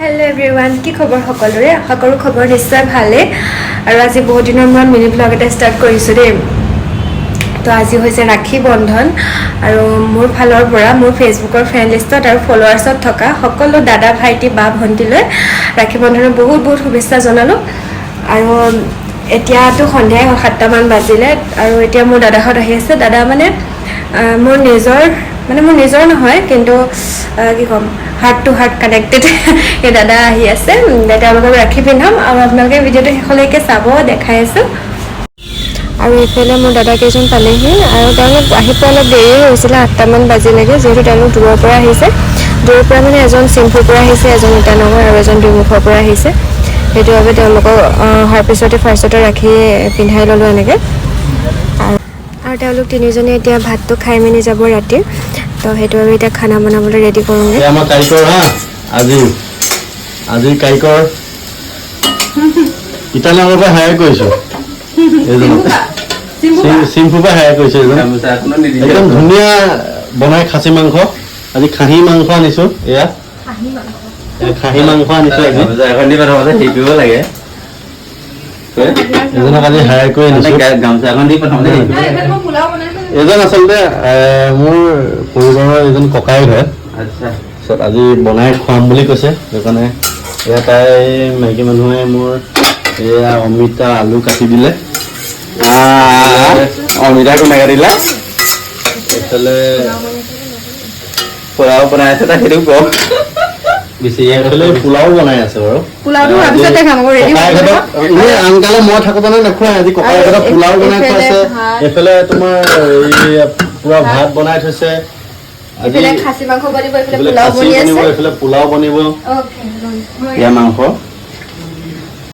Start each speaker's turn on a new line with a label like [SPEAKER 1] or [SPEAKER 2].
[SPEAKER 1] Hello everyone, কি খবৰ সকলোৰে আশা কৰো খবৰ নিশ্চয় ভালে আৰু আজি বহুত দিনৰ মূৰত মিনি ব্লগ এটা ষ্টাৰ্ট কৰিছো দেই তো আজি হৈছে ৰাখী বন্ধন আৰু মোৰ ফালৰ পৰা মোৰ ফেচবুকৰ ফ্ৰেণ্ড লিষ্টত আৰু ফলোৱাৰ্ছত থকা সকলো দাদা ভাইটি বা ভণ্টিলৈ ৰাখী বন্ধনৰ বহুত বহুত শুভেচ্ছা জনালো আৰু এতিয়াতো সন্ধিয়া 7টা মান বাজিলে আৰু এতিয়া মোৰ দাদাহঁত আহি আছে দাদা মানে মোৰ নিজৰ নহয় কিন্তু কি কম হাৰ্ট টু হাৰ্ট কানেক্টেড এই দাদা আহি আছে তেওঁলোকক ৰাখি পিন্ধাম আৰু আপোনালোকে ভিডিঅ'টো শেষলৈকে চাব দেখাই আছোঁ আৰু এইফালে মোৰ দাদা কেইজন পালেহি আৰু তেওঁলোক আহি পোৱা অলপ দেৰি হৈছিলে 8টা মান বাজিলেগৈ যিহেতু তেওঁলোক দূৰৰ পৰা আহিছে দূৰৰ পৰা মানে এজন চিম্পুৰ পৰা আহিছে এজন ইটানগৰ আৰু এজন দুমুখৰ পৰা আহিছে সেইটো বাবে তেওঁলোকক অহাৰ পিছতে ফাৰ্ষ্টতে ৰাখি পিন্ধাই ল'লোঁ এনেকৈ আৰু তেওঁলোক তিনিজনে এতিয়া ভাতটো খাই মেলি যাব ৰাতি তো সেইটো বাবে এতিয়া খানা বনাবলৈ ৰেডি কৰোঁগৈ
[SPEAKER 2] আমাৰ কাৰিকৰ হা আজি কাৰিকৰ ইটানগৰৰ পৰা হায়াৰ কৰিছোঁ চিম্পুৰ পৰা হায়াৰ কৰিছোঁ একদম ধুনীয়া বনাই খাচী মাংস আজি খাহী মাংস আনিছোঁ এয়া খাহী মাংস আনিছোঁ আজি শিকিব লাগে এজনক আজি হায়াৰ কৰি আনিছোঁ গামোচা এখন দি প্ৰথমতে এজন আচলতে মোৰ পৰিবাৰৰ এজন ককাই হয় তাৰপিছত আজি বনাই খুৱাম বুলি কৈছে সেইকাৰণে এয়া তাই মাইকী মানুহে মোৰ এয়া অমিতা আলু কাটি দিলে অমিতা কোনে কাটিলা এইফালে পোলাও বনাই আছে তাক সেইটো কওক বেছি এইফালে পোলাও বনাই আছে বাৰু আনকালে মই থাকোঁতে নেখুৱাই আজি ককাই ঘৰত পোলাও বনাই খুৱাইছে এইফালে তোমাৰ পুৰা ভাত বনাই থৈছে
[SPEAKER 1] খাচী মাংস বনিব
[SPEAKER 2] এইফালে পোলাও বনিব এয়া মাংস